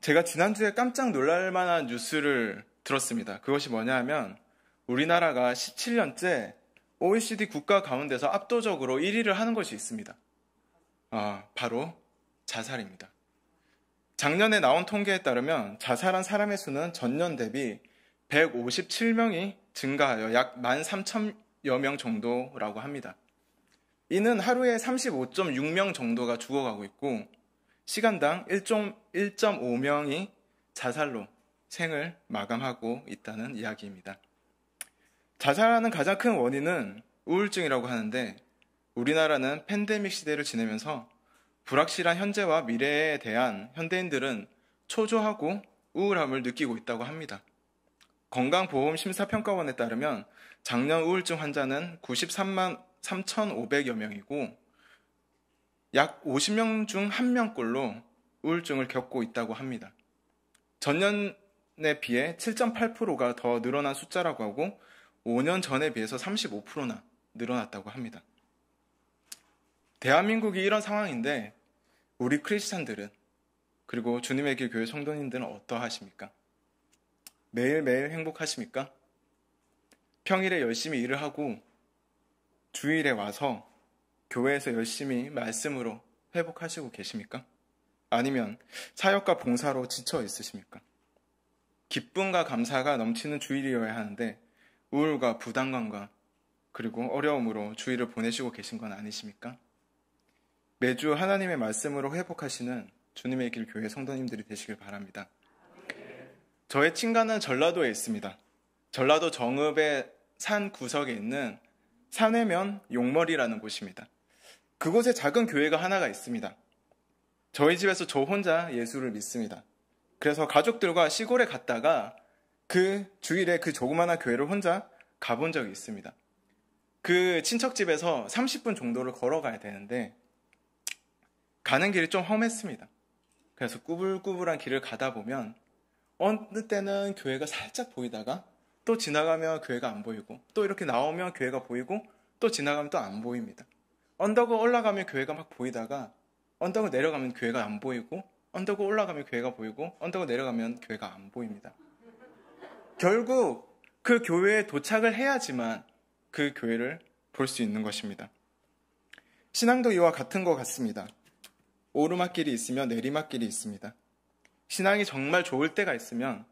제가 지난주에 깜짝 놀랄 만한 뉴스를 들었습니다. 그것이 뭐냐 하면 우리나라가 17년째 OECD 국가 가운데서 압도적으로 1위를 하는 것이 있습니다. 바로 자살입니다. 작년에 나온 통계에 따르면 자살한 사람의 수는 전년 대비 157명이 증가하여 약 13,000여 명 정도라고 합니다. 이는 하루에 35.6명 정도가 죽어가고 있고 시간당 1.5명이 자살로 생을 마감하고 있다는 이야기입니다. 자살하는 가장 큰 원인은 우울증이라고 하는데 우리나라는 팬데믹 시대를 지내면서 불확실한 현재와 미래에 대한 현대인들은 초조하고 우울함을 느끼고 있다고 합니다. 건강보험심사평가원에 따르면 작년 우울증 환자는 93만 3,500여 명이고 약 50명 중 1명꼴로 우울증을 겪고 있다고 합니다. 전년에 비해 7.8%가 더 늘어난 숫자라고 하고 5년 전에 비해서 35%나 늘어났다고 합니다. 대한민국이 이런 상황인데 우리 크리스찬들은 그리고 주님의 길 교회 성도님들은 어떠하십니까? 매일매일 행복하십니까? 평일에 열심히 일을 하고 주일에 와서 교회에서 열심히 말씀으로 회복하시고 계십니까? 아니면 사역과 봉사로 지쳐 있으십니까? 기쁨과 감사가 넘치는 주일이어야 하는데 우울과 부담감과 그리고 어려움으로 주일을 보내시고 계신 건 아니십니까? 매주 하나님의 말씀으로 회복하시는 주님의 길 교회 성도님들이 되시길 바랍니다. 저의 친가는 전라도에 있습니다. 전라도 정읍의 산 구석에 있는 산회면 용머리라는 곳입니다. 그곳에 작은 교회가 하나가 있습니다. 저희 집에서 저 혼자 예수를 믿습니다. 그래서 가족들과 시골에 갔다가 그 주일에 그 조그마한 교회를 혼자 가본 적이 있습니다. 그 친척집에서 30분 정도를 걸어가야 되는데 가는 길이 좀 험했습니다. 그래서 꾸불꾸불한 길을 가다 보면 어느 때는 교회가 살짝 보이다가 또 지나가면 교회가 안 보이고 또 이렇게 나오면 교회가 보이고 또 지나가면 또 안 보입니다. 언덕을 올라가면 교회가 막 보이다가 언덕을 내려가면 교회가 안 보이고 언덕을 올라가면 교회가 보이고 언덕을 내려가면 교회가 안 보입니다. 결국 그 교회에 도착을 해야지만 그 교회를 볼 수 있는 것입니다. 신앙도 이와 같은 것 같습니다. 오르막길이 있으면 내리막길이 있습니다. 신앙이 정말 좋을 때가 있으면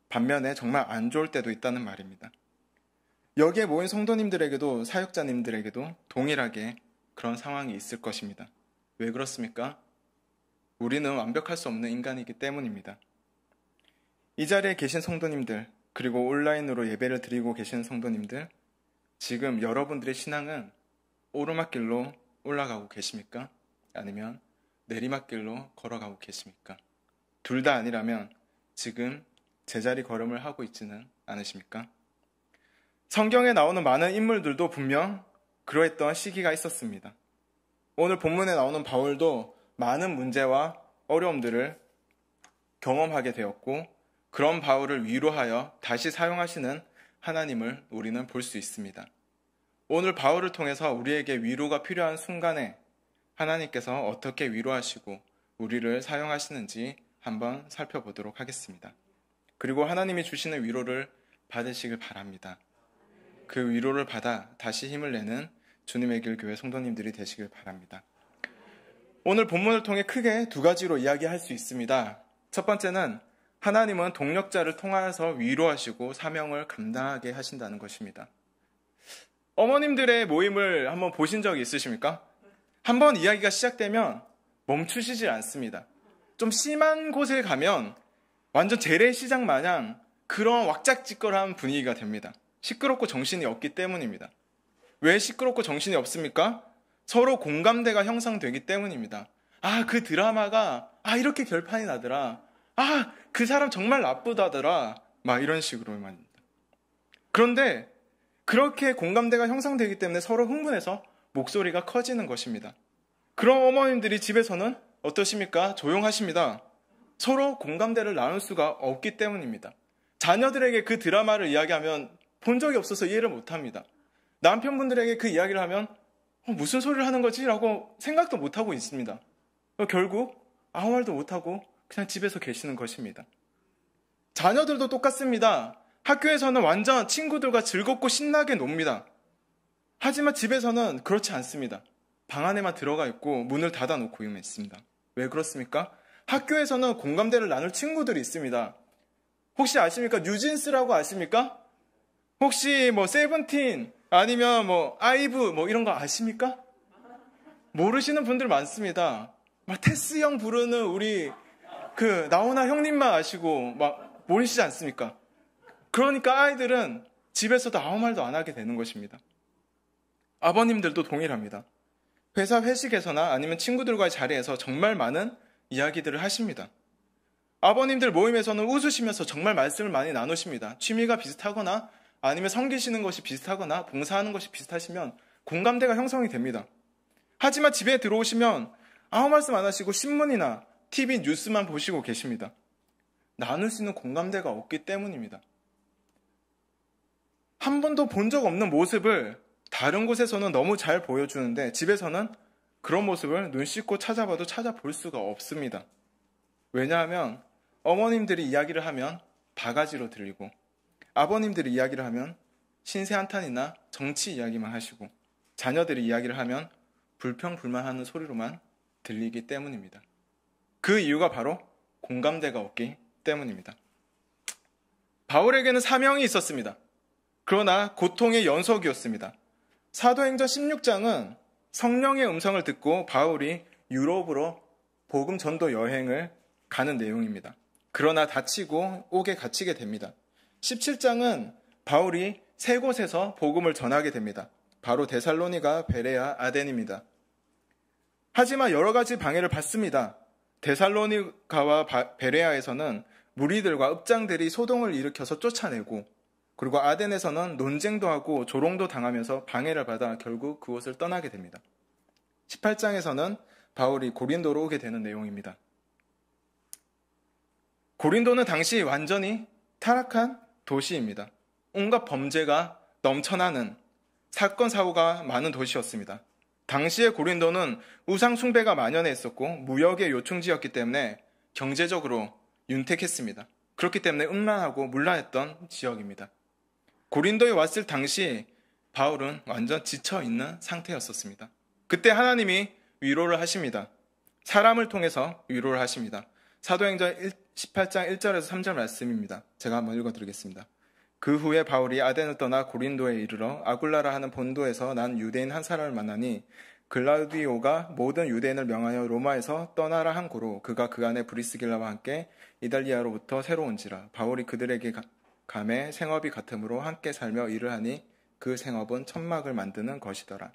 반면에 정말 안 좋을 때도 있다는 말입니다. 여기에 모인 성도님들에게도 사역자님들에게도 동일하게 그런 상황이 있을 것입니다. 왜 그렇습니까? 우리는 완벽할 수 없는 인간이기 때문입니다. 이 자리에 계신 성도님들 그리고 온라인으로 예배를 드리고 계신 성도님들 지금 여러분들의 신앙은 오르막길로 올라가고 계십니까? 아니면 내리막길로 걸어가고 계십니까? 둘 다 아니라면 지금 제자리 걸음을 하고 있지는 않으십니까? 성경에 나오는 많은 인물들도 분명 그러했던 시기가 있었습니다. 오늘 본문에 나오는 바울도 많은 문제와 어려움들을 경험하게 되었고 그런 바울을 위로하여 다시 사용하시는 하나님을 우리는 볼 수 있습니다. 오늘 바울을 통해서 우리에게 위로가 필요한 순간에 하나님께서 어떻게 위로하시고 우리를 사용하시는지 한번 살펴보도록 하겠습니다. 그리고 하나님이 주시는 위로를 받으시길 바랍니다. 그 위로를 받아 다시 힘을 내는 주님의 길 교회 성도님들이 되시길 바랍니다. 오늘 본문을 통해 크게 두 가지로 이야기할 수 있습니다. 첫 번째는 하나님은 동력자를 통하여서 위로하시고 사명을 감당하게 하신다는 것입니다. 어머님들의 모임을 한번 보신 적이 있으십니까? 한번 이야기가 시작되면 멈추시질 않습니다. 좀 심한 곳에 가면 완전 재래시장 마냥 그런 왁작지껄한 분위기가 됩니다. 시끄럽고 정신이 없기 때문입니다. 왜 시끄럽고 정신이 없습니까? 서로 공감대가 형성되기 때문입니다. 그 드라마가 이렇게 결판이 나더라. 그 사람 정말 나쁘다더라. 막 이런 식으로 말입니다. 그런데 그렇게 공감대가 형성되기 때문에 서로 흥분해서 목소리가 커지는 것입니다. 그런 어머님들이 집에서는 어떠십니까? 조용하십니다. 서로 공감대를 나눌 수가 없기 때문입니다. 자녀들에게 그 드라마를 이야기하면 본 적이 없어서 이해를 못합니다. 남편분들에게 그 이야기를 하면 무슨 소리를 하는 거지? 라고 생각도 못하고 있습니다. 결국 아무 말도 못하고 그냥 집에서 계시는 것입니다. 자녀들도 똑같습니다. 학교에서는 완전 친구들과 즐겁고 신나게 놉니다. 하지만 집에서는 그렇지 않습니다. 방 안에만 들어가 있고 문을 닫아놓고 있습니다. 왜 그렇습니까? 학교에서는 공감대를 나눌 친구들이 있습니다. 혹시 아십니까? 뉴진스라고 아십니까? 혹시 뭐 세븐틴 아니면 뭐 아이브 뭐 이런 거 아십니까? 모르시는 분들 많습니다. 막 테스 형 부르는 우리 그 나훈아 형님만 아시고 막 모르시지 않습니까? 그러니까 아이들은 집에서도 아무 말도 안 하게 되는 것입니다. 아버님들도 동일합니다. 회사 회식에서나 아니면 친구들과의 자리에서 정말 많은 이야기들을 하십니다. 아버님들 모임에서는 웃으시면서 정말 말씀을 많이 나누십니다. 취미가 비슷하거나 아니면 섬기시는 것이 비슷하거나 봉사하는 것이 비슷하시면 공감대가 형성이 됩니다. 하지만 집에 들어오시면 아무 말씀 안 하시고 신문이나 TV 뉴스만 보시고 계십니다. 나눌 수 있는 공감대가 없기 때문입니다. 한 번도 본 적 없는 모습을 다른 곳에서는 너무 잘 보여주는데 집에서는 그런 모습을 눈 씻고 찾아봐도 찾아볼 수가 없습니다. 왜냐하면 어머님들이 이야기를 하면 바가지로 들리고 아버님들이 이야기를 하면 신세 한탄이나 정치 이야기만 하시고 자녀들이 이야기를 하면 불평불만하는 소리로만 들리기 때문입니다. 그 이유가 바로 공감대가 없기 때문입니다. 바울에게는 사명이 있었습니다. 그러나 고통의 연속이었습니다. 사도행전 16장은 성령의 음성을 듣고 바울이 유럽으로 복음 전도 여행을 가는 내용입니다. 그러나 다치고 옥에 갇히게 됩니다. 17장은 바울이 세 곳에서 복음을 전하게 됩니다. 바로 데살로니가, 베레아, 아덴입니다. 하지만 여러 가지 방해를 받습니다. 데살로니가와 베레아에서는 무리들과 읍장들이 소동을 일으켜서 쫓아내고 그리고 아덴에서는 논쟁도 하고 조롱도 당하면서 방해를 받아 결국 그곳을 떠나게 됩니다. 18장에서는 바울이 고린도로 오게 되는 내용입니다. 고린도는 당시 완전히 타락한 도시입니다. 온갖 범죄가 넘쳐나는 사건 사고가 많은 도시였습니다. 당시의 고린도는 우상 숭배가 만연해 있었고 무역의 요충지였기 때문에 경제적으로 윤택했습니다. 그렇기 때문에 음란하고 문란했던 지역입니다. 고린도에 왔을 당시 바울은 완전 지쳐있는 상태였었습니다. 그때 하나님이 위로를 하십니다. 사람을 통해서 위로를 하십니다. 사도행전 18장 1절에서 3절 말씀입니다. 제가 한번 읽어드리겠습니다. 그 후에 바울이 아덴을 떠나 고린도에 이르러 아굴라라 하는 본도에서 난 유대인 한 사람을 만나니 글라우디오가 모든 유대인을 명하여 로마에서 떠나라 한 고로 그가 그 안에 브리스길라와 함께 이달리아로부터 새로 온지라. 바울이 그들에게 감에 생업이 같으므로 함께 살며 일을 하니 그 생업은 천막을 만드는 것이더라.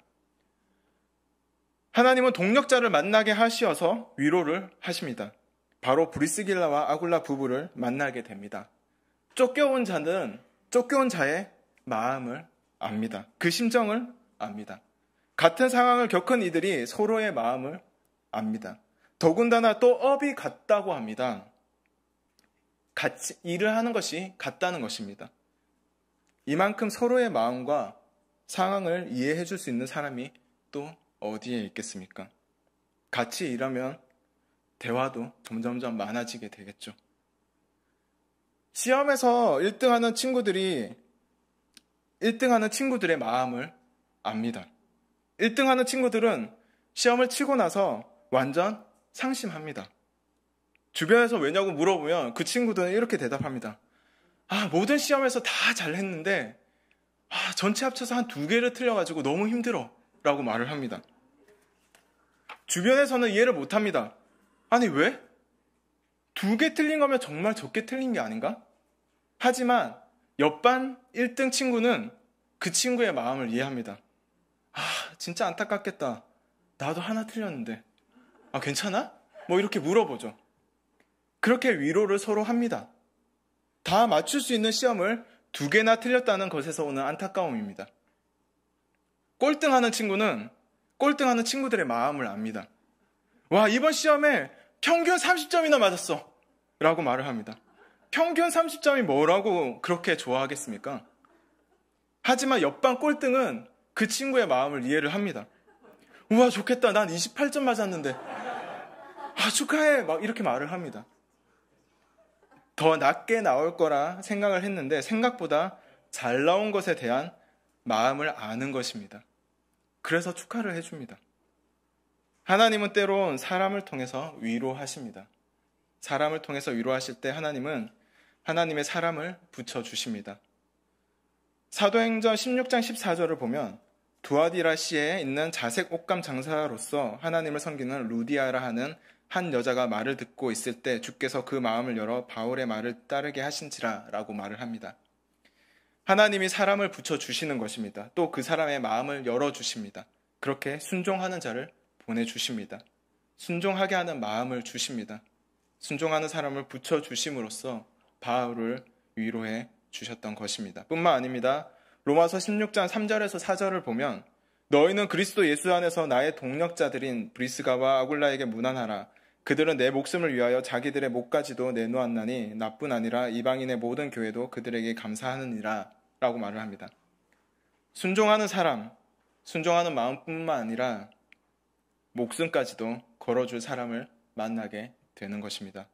하나님은 동력자를 만나게 하시어서 위로를 하십니다. 바로 브리스길라와 아굴라 부부를 만나게 됩니다. 쫓겨온 자의 마음을 압니다. 그 심정을 압니다. 같은 상황을 겪은 이들이 서로의 마음을 압니다. 더군다나 또 업이 같다고 합니다. 같이 일을 하는 것이 같다는 것입니다. 이만큼 서로의 마음과 상황을 이해해 줄 수 있는 사람이 또 어디에 있겠습니까? 같이 일하면 대화도 점점점 많아지게 되겠죠. 시험에서 1등하는 친구들의 마음을 압니다. 1등하는 친구들은 시험을 치고 나서 완전 상심합니다. 주변에서 왜냐고 물어보면 그 친구들은 이렇게 대답합니다. 모든 시험에서 다 잘했는데 전체 합쳐서 한 2개를 틀려가지고 너무 힘들어 라고 말을 합니다. 주변에서는 이해를 못합니다. 아니 왜? 2개 틀린 거면 정말 적게 틀린 게 아닌가? 하지만 옆반 1등 친구는 그 친구의 마음을 이해합니다. 진짜 안타깝겠다. 나도 하나 틀렸는데. 괜찮아? 뭐 이렇게 물어보죠. 그렇게 위로를 서로 합니다. 다 맞출 수 있는 시험을 2개나 틀렸다는 것에서 오는 안타까움입니다. 꼴등하는 친구는 꼴등하는 친구들의 마음을 압니다. 와, 이번 시험에 평균 30점이나 맞았어 라고 말을 합니다. 평균 30점이 뭐라고 그렇게 좋아하겠습니까? 하지만 옆반 꼴등은 그 친구의 마음을 이해를 합니다. 우와, 좋겠다. 난 28점 맞았는데. 축하해. 막 이렇게 말을 합니다. 더 낮게 나올 거라 생각을 했는데 생각보다 잘 나온 것에 대한 마음을 아는 것입니다. 그래서 축하를 해줍니다. 하나님은 때론 사람을 통해서 위로하십니다. 사람을 통해서 위로하실 때 하나님은 하나님의 사람을 붙여주십니다. 사도행전 16장 14절을 보면 두아디라시에 있는 자색 옷감 장사로서 하나님을 섬기는 루디아라 하는 한 여자가 말을 듣고 있을 때 주께서 그 마음을 열어 바울의 말을 따르게 하신지라 라고 말을 합니다. 하나님이 사람을 붙여주시는 것입니다. 또 그 사람의 마음을 열어주십니다. 그렇게 순종하는 자를 보내주십니다. 순종하게 하는 마음을 주십니다. 순종하는 사람을 붙여주심으로써 바울을 위로해 주셨던 것입니다. 뿐만 아닙니다. 로마서 16장 3절에서 4절을 보면 너희는 그리스도 예수 안에서 나의 동력자들인 브리스가와 아굴라에게 문안하라. 그들은 내 목숨을 위하여 자기들의 목까지도 내놓았나니 나뿐 아니라 이방인의 모든 교회도 그들에게 감사하느니라 라고 말을 합니다. 순종하는 사람, 순종하는 마음뿐만 아니라 목숨까지도 걸어줄 사람을 만나게 되는 것입니다.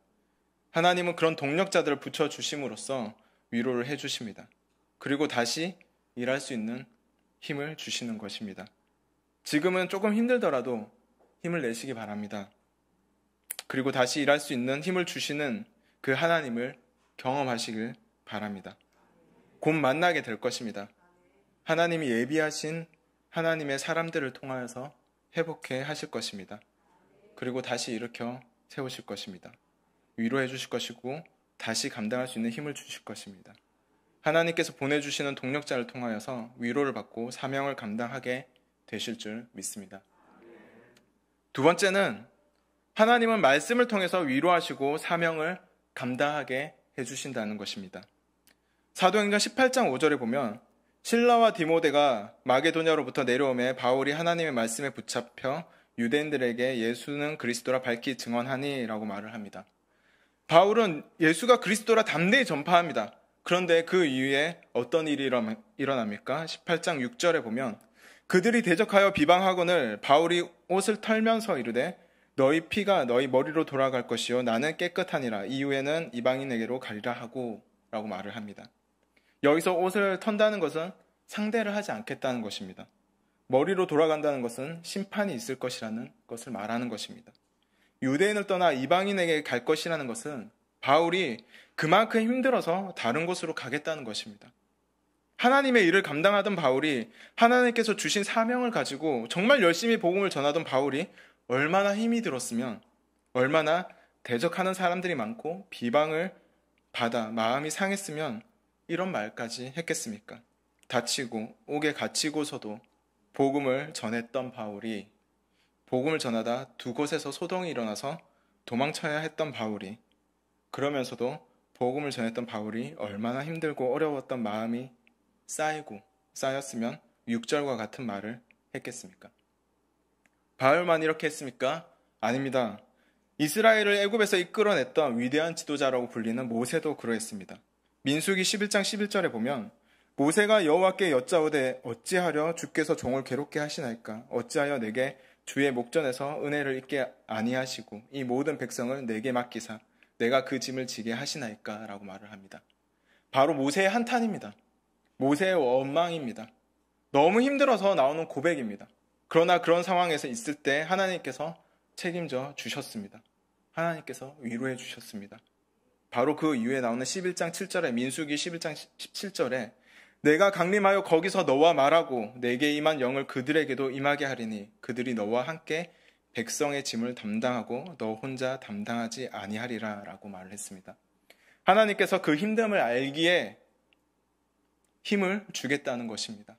하나님은 그런 동력자들을 붙여주심으로써 위로를 해주십니다. 그리고 다시 일할 수 있는 힘을 주시는 것입니다. 지금은 조금 힘들더라도 힘을 내시기 바랍니다. 그리고 다시 일할 수 있는 힘을 주시는 그 하나님을 경험하시길 바랍니다. 곧 만나게 될 것입니다. 하나님이 예비하신 하나님의 사람들을 통하여서 회복해 하실 것입니다. 그리고 다시 일으켜 세우실 것입니다. 위로해 주실 것이고 다시 감당할 수 있는 힘을 주실 것입니다. 하나님께서 보내주시는 동력자를 통하여서 위로를 받고 사명을 감당하게 되실 줄 믿습니다. 두 번째는 하나님은 말씀을 통해서 위로하시고 사명을 감당하게 해주신다는 것입니다. 사도행전 18장 5절에 보면 실라와 디모데가 마게도냐로부터 내려오매 바울이 하나님의 말씀에 붙잡혀 유대인들에게 예수는 그리스도라 밝히 증언하니 라고 말을 합니다. 바울은 예수가 그리스도라 담대히 전파합니다. 그런데 그 이후에 어떤 일이 일어납니까? 18장 6절에 보면 그들이 대적하여 비방하거늘 바울이 옷을 털면서 이르되 너희 피가 너희 머리로 돌아갈 것이요 나는 깨끗하니라 이후에는 이방인에게로 가리라 하고 라고 말을 합니다. 여기서 옷을 턴다는 것은 상대를 하지 않겠다는 것입니다. 머리로 돌아간다는 것은 심판이 있을 것이라는 것을 말하는 것입니다. 유대인을 떠나 이방인에게 갈 것이라는 것은 바울이 그만큼 힘들어서 다른 곳으로 가겠다는 것입니다. 하나님의 일을 감당하던 바울이 하나님께서 주신 사명을 가지고 정말 열심히 복음을 전하던 바울이 얼마나 힘이 들었으면 얼마나 대적하는 사람들이 많고 비방을 받아 마음이 상했으면 이런 말까지 했겠습니까? 다치고 옥에 갇히고서도 복음을 전했던 바울이 복음을 전하다 두 곳에서 소동이 일어나서 도망쳐야 했던 바울이 그러면서도 복음을 전했던 바울이 얼마나 힘들고 어려웠던 마음이 쌓였으면 6절과 같은 말을 했겠습니까? 바울만 이렇게 했습니까? 아닙니다. 이스라엘을 애굽에서 이끌어냈던 위대한 지도자라고 불리는 모세도 그러했습니다. 민수기 11장 11절에 보면 모세가 여호와께 여짜오되 어찌하려 주께서 종을 괴롭게 하시나이까 어찌하여 내게 주의 목전에서 은혜를 잊게 아니하시고 이 모든 백성을 내게 맡기사 내가 그 짐을 지게 하시나이까 라고 말을 합니다. 바로 모세의 한탄입니다. 모세의 원망입니다. 너무 힘들어서 나오는 고백입니다. 그러나 그런 상황에서 있을 때 하나님께서 책임져 주셨습니다. 하나님께서 위로해 주셨습니다. 바로 그 이후에 나오는 11장 7절에 민수기 11장 17절에 내가 강림하여 거기서 너와 말하고 내게 임한 영을 그들에게도 임하게 하리니 그들이 너와 함께 백성의 짐을 담당하고 너 혼자 담당하지 아니하리라 라고 말을 했습니다. 하나님께서 그 힘듦을 알기에 힘을 주겠다는 것입니다.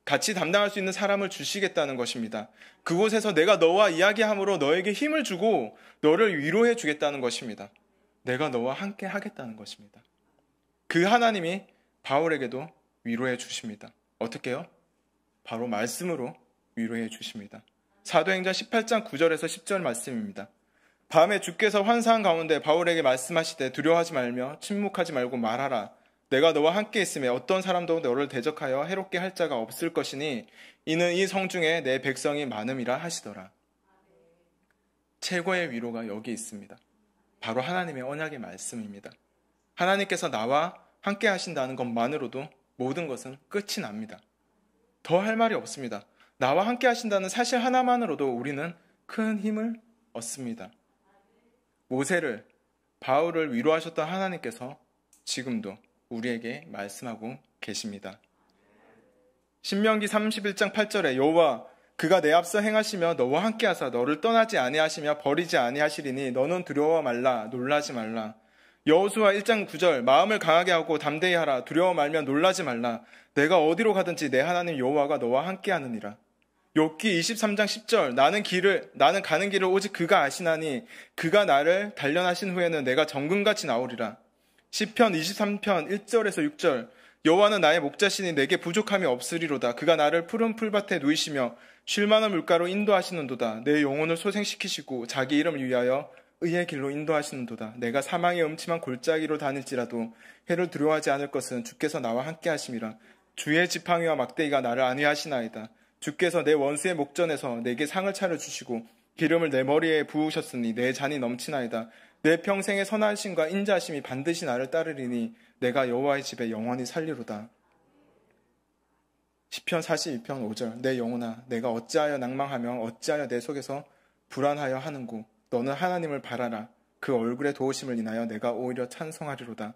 같이 담당할 수 있는 사람을 주시겠다는 것입니다. 그곳에서 내가 너와 이야기함으로 너에게 힘을 주고 너를 위로해 주겠다는 것입니다. 내가 너와 함께 하겠다는 것입니다. 그 하나님이 바울에게도 위로해 주십니다. 어떻게 해요? 바로 말씀으로 위로해 주십니다. 사도행전 18장 9절에서 10절 말씀입니다. 밤에 주께서 환상 가운데 바울에게 말씀하시되 두려워하지 말며 침묵하지 말고 말하라. 내가 너와 함께 있으며 어떤 사람도 너를 대적하여 해롭게 할 자가 없을 것이니 이는 이 성중에 내 백성이 많음이라 하시더라. 최고의 위로가 여기 있습니다. 바로 하나님의 언약의 말씀입니다. 하나님께서 나와 함께 하신다는 것만으로도 모든 것은 끝이 납니다. 더 할 말이 없습니다. 나와 함께 하신다는 사실 하나만으로도 우리는 큰 힘을 얻습니다. 모세를, 바울을 위로하셨던 하나님께서 지금도 우리에게 말씀하고 계십니다. 신명기 31장 8절에 여호와 그가 내 앞서 행하시며 너와 함께하사 너를 떠나지 아니하시며 버리지 아니하시리니 너는 두려워 말라 놀라지 말라. 여호수아 1장 9절 마음을 강하게 하고 담대히 하라. 두려워 말며 놀라지 말라. 내가 어디로 가든지 내 하나님 여호와가 너와 함께하느니라. 욥기 23장 10절 나는 가는 길을 오직 그가 아시나니 그가 나를 단련하신 후에는 내가 정금같이 나오리라. 시편 23편 1절에서 6절 여호와는 나의 목자시니 내게 부족함이 없으리로다. 그가 나를 푸른 풀밭에 누이시며 쉴만한 물가로 인도하시는도다. 내 영혼을 소생시키시고 자기 이름을 위하여 의의 길로 인도하시는도다. 내가 사망의 음침한 골짜기로 다닐지라도 해를 두려워하지 않을 것은 주께서 나와 함께 하심이라. 주의 지팡이와 막대기가 나를 안위하시나이다. 주께서 내 원수의 목전에서 내게 상을 차려주시고 기름을 내 머리에 부으셨으니 내 잔이 넘치나이다. 내 평생의 선하심과 인자하심이 반드시 나를 따르리니 내가 여호와의 집에 영원히 살리로다. 시편 42편 5절 내 영혼아 내가 어찌하여 낭망하며 어찌하여 내 속에서 불안하여 하는고 너는 하나님을 바라라. 그 얼굴의 도우심을 인하여 내가 오히려 찬송하리로다.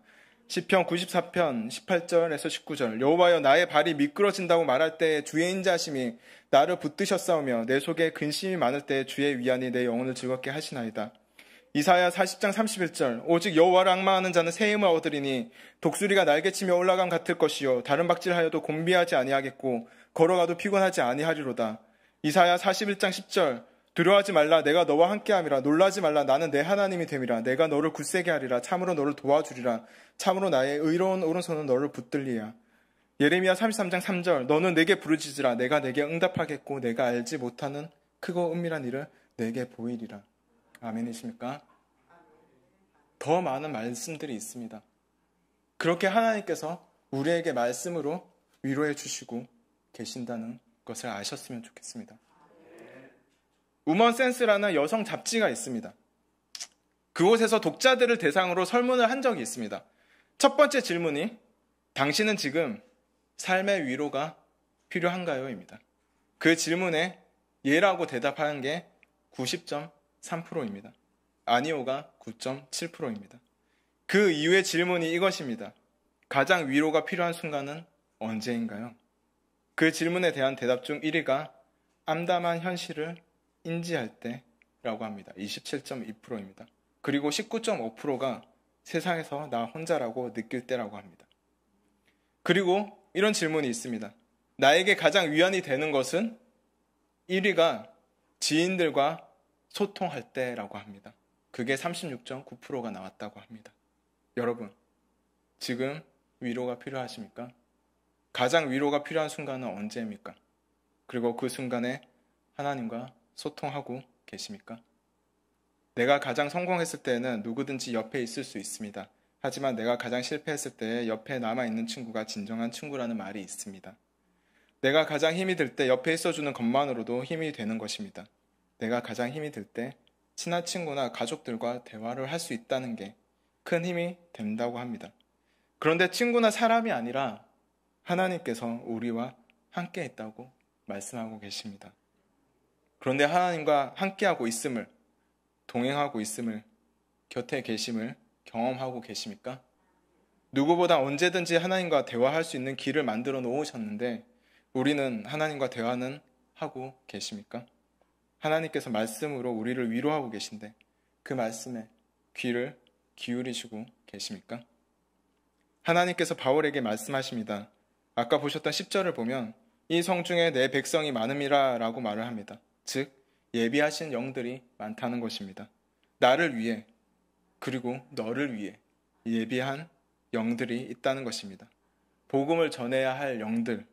시편 94편 18절에서 19절 여호와여 나의 발이 미끄러진다고 말할 때 주의 인자하심이 나를 붙드셨사오며 내 속에 근심이 많을 때 주의 위안이 내 영혼을 즐겁게 하시나이다. 이사야 40장 31절 오직 여호와를 앙망하는 자는 새 힘을 얻으리니 독수리가 날개치며 올라감 같을 것이요 다른 박질하여도 곤비하지 아니하겠고 걸어가도 피곤하지 아니하리로다. 이사야 41장 10절 두려워하지 말라 내가 너와 함께함이라. 놀라지 말라 나는 내 하나님이 됨이라. 내가 너를 굳세게 하리라. 참으로 너를 도와주리라. 참으로 나의 의로운 오른손은 너를 붙들리야. 예레미야 33장 3절 너는 내게 부르짖으라. 내가 내게 응답하겠고 내가 알지 못하는 크고 은밀한 일을 내게 보이리라. 아멘이십니까? 더 많은 말씀들이 있습니다. 그렇게 하나님께서 우리에게 말씀으로 위로해 주시고 계신다는 것을 아셨으면 좋겠습니다. 우먼 센스라는 여성 잡지가 있습니다. 그곳에서 독자들을 대상으로 설문을 한 적이 있습니다. 첫 번째 질문이 당신은 지금 삶의 위로가 필요한가요? 입니다. 그 질문에 예라고 대답하는 게 90.3%입니다. 아니오가 9.7%입니다. 그 이후의 질문이 이것입니다. 가장 위로가 필요한 순간은 언제인가요? 그 질문에 대한 대답 중 1위가 암담한 현실을 인지할 때라고 합니다. 27.2%입니다. 그리고 19.5%가 세상에서 나 혼자라고 느낄 때라고 합니다. 그리고 이런 질문이 있습니다. 나에게 가장 위안이 되는 것은 1위가 지인들과 소통할 때라고 합니다. 그게 36.9%가 나왔다고 합니다. 여러분, 지금 위로가 필요하십니까? 가장 위로가 필요한 순간은 언제입니까? 그리고 그 순간에 하나님과 소통하고 계십니까? 내가 가장 성공했을 때에는 누구든지 옆에 있을 수 있습니다. 하지만 내가 가장 실패했을 때 옆에 남아있는 친구가 진정한 친구라는 말이 있습니다. 내가 가장 힘이 들 때 옆에 있어주는 것만으로도 힘이 되는 것입니다. 내가 가장 힘이 들 때 친한 친구나 가족들과 대화를 할 수 있다는 게 큰 힘이 된다고 합니다. 그런데 친구나 사람이 아니라 하나님께서 우리와 함께 있다고 말씀하고 계십니다. 그런데 하나님과 함께하고 있음을, 동행하고 있음을, 곁에 계심을 경험하고 계십니까? 누구보다 언제든지 하나님과 대화할 수 있는 길을 만들어 놓으셨는데 우리는 하나님과 대화는 하고 계십니까? 하나님께서 말씀으로 우리를 위로하고 계신데 그 말씀에 귀를 기울이시고 계십니까? 하나님께서 바울에게 말씀하십니다. 아까 보셨던 10절을 보면 이 성중에 내 백성이 많음이라 라고 말을 합니다. 즉 예비하신 영들이 많다는 것입니다. 나를 위해 그리고 너를 위해 예비한 영들이 있다는 것입니다. 복음을 전해야 할 영들,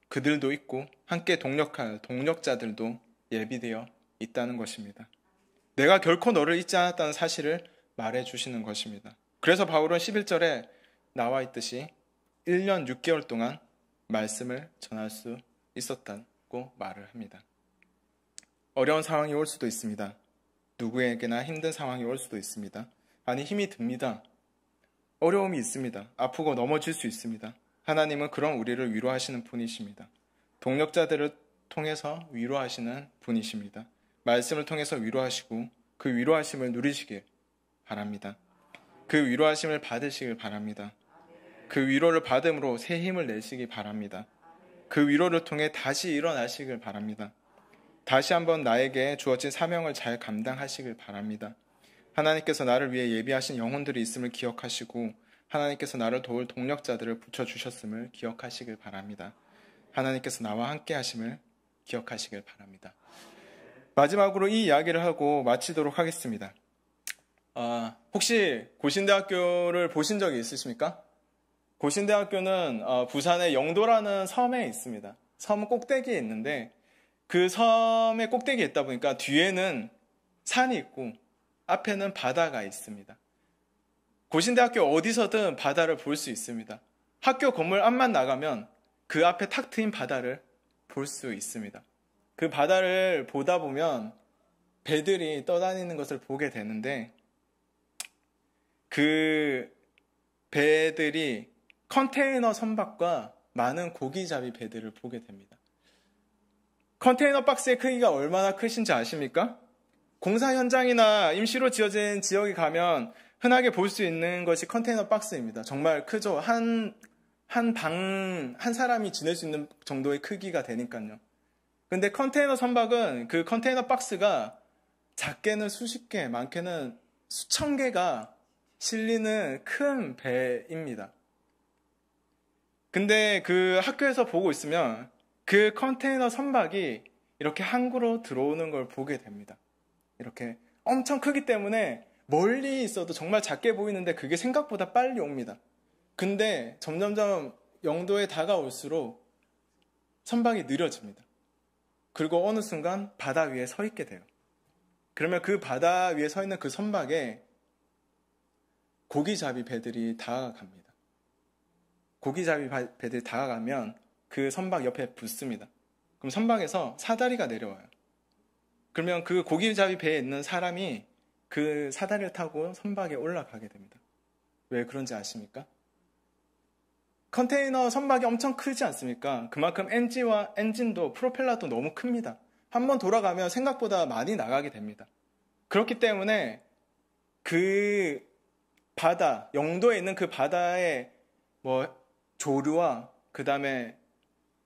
그들도 있고 함께 동력할 동력자들도 예비되어 있다는 것입니다. 내가 결코 너를 잊지 않았다는 사실을 말해주시는 것입니다. 그래서 바울은 11절에 나와 있듯이 1년 6개월 동안 말씀을 전할 수 있었다고 말을 합니다. 어려운 상황이 올 수도 있습니다. 누구에게나 힘든 상황이 올 수도 있습니다. 아니 힘이 듭니다. 어려움이 있습니다. 아프고 넘어질 수 있습니다. 하나님은 그런 우리를 위로하시는 분이십니다. 동력자들을 통해서 위로하시는 분이십니다. 말씀을 통해서 위로하시고 그 위로하심을 누리시길 바랍니다. 그 위로하심을 받으시길 바랍니다. 그 위로를 받음으로 새 힘을 내시기 바랍니다. 그 위로를 통해 다시 일어나시길 바랍니다. 다시 한번 나에게 주어진 사명을 잘 감당하시길 바랍니다. 하나님께서 나를 위해 예비하신 영혼들이 있음을 기억하시고 하나님께서 나를 도울 동력자들을 붙여주셨음을 기억하시길 바랍니다. 하나님께서 나와 함께 하심을 기억하시길 바랍니다. 마지막으로 이 이야기를 하고 마치도록 하겠습니다. 혹시 고신대학교를 보신 적이 있으십니까? 고신대학교는 부산의 영도라는 섬에 있습니다. 섬 꼭대기에 있는데 그 섬의 꼭대기에 있다 보니까 뒤에는 산이 있고 앞에는 바다가 있습니다. 고신대학교 어디서든 바다를 볼 수 있습니다. 학교 건물 앞만 나가면 그 앞에 탁 트인 바다를 볼 수 있습니다. 그 바다를 보다 보면 배들이 떠다니는 것을 보게 되는데 그 배들이 컨테이너 선박과 많은 고기잡이 배들을 보게 됩니다. 컨테이너 박스의 크기가 얼마나 크신지 아십니까? 공사 현장이나 임시로 지어진 지역에 가면 흔하게 볼 수 있는 것이 컨테이너 박스입니다. 정말 크죠. 한 사람이 지낼 수 있는 정도의 크기가 되니까요. 근데 컨테이너 선박은 그 컨테이너 박스가 작게는 수십 개, 많게는 수천 개가 실리는 큰 배입니다. 근데 그 학교에서 보고 있으면 그 컨테이너 선박이 이렇게 항구로 들어오는 걸 보게 됩니다. 이렇게 엄청 크기 때문에 멀리 있어도 정말 작게 보이는데 그게 생각보다 빨리 옵니다. 근데 점점점 영도에 다가올수록 선박이 느려집니다. 그리고 어느 순간 바다 위에 서 있게 돼요. 그러면 그 바다 위에 서 있는 그 선박에 고기잡이 배들이 다가갑니다. 고기잡이 배들이 다가가면 그 선박 옆에 붙습니다. 그럼 선박에서 사다리가 내려와요. 그러면 그 고기잡이 배에 있는 사람이 그 사다리를 타고 선박에 올라가게 됩니다. 왜 그런지 아십니까? 컨테이너 선박이 엄청 크지 않습니까? 그만큼 엔진도 프로펠러도 너무 큽니다. 한번 돌아가면 생각보다 많이 나가게 됩니다. 그렇기 때문에 그 바다, 영도에 있는 그 바다의 조류와 그 다음에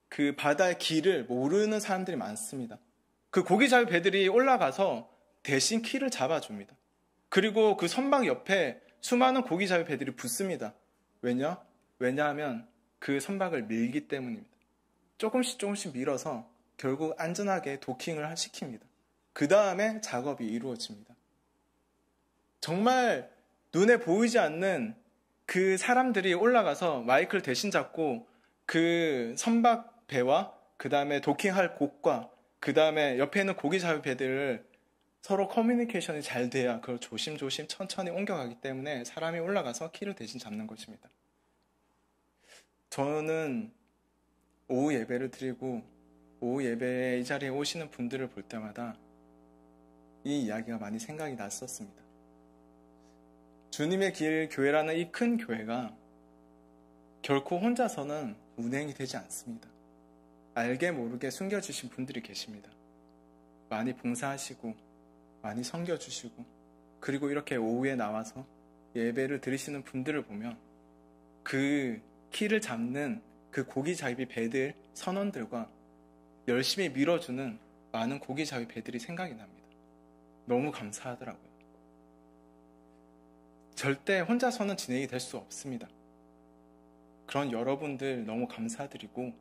그 바다의 길을 모르는 사람들이 많습니다. 그 고기잡이 배들이 올라가서 대신 키를 잡아줍니다. 그리고 그 선박 옆에 수많은 고기잡이 배들이 붙습니다. 왜냐하면 그 선박을 밀기 때문입니다. 조금씩 밀어서 결국 안전하게 도킹을 시킵니다. 그 다음에 작업이 이루어집니다. 정말 눈에 보이지 않는 그 사람들이 올라가서 마이크를 대신 잡고 그 선박 배와 그 다음에 도킹할 곳과 그 다음에 옆에 있는 고기잡이 배들을 서로 커뮤니케이션이 잘 돼야 그걸 조심조심 천천히 옮겨가기 때문에 사람이 올라가서 키를 대신 잡는 것입니다. 저는 오후 예배를 드리고 오후 예배에 이 자리에 오시는 분들을 볼 때마다 이 이야기가 많이 생각이 났었습니다. 주님의 길 교회라는 이 큰 교회가 결코 혼자서는 운행이 되지 않습니다. 알게 모르게 숨겨주신 분들이 계십니다. 많이 봉사하시고 많이 섬겨주시고 그리고 이렇게 오후에 나와서 예배를 드리시는 분들을 보면 그 키를 잡는 그 고기잡이 배들 선원들과 열심히 밀어주는 많은 고기잡이 배들이 생각이 납니다. 너무 감사하더라고요. 절대 혼자서는 진행이 될 수 없습니다. 그런 여러분들 너무 감사드리고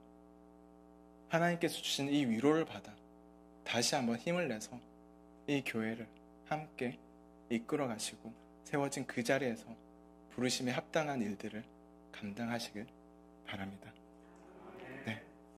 하나님께서 주신 이 위로를 받아 다시 한번 힘을 내서 이 교회를 함께 이끌어 가시고 세워진 그 자리에서 부르심에 합당한 일들을 감당하시길 바랍니다.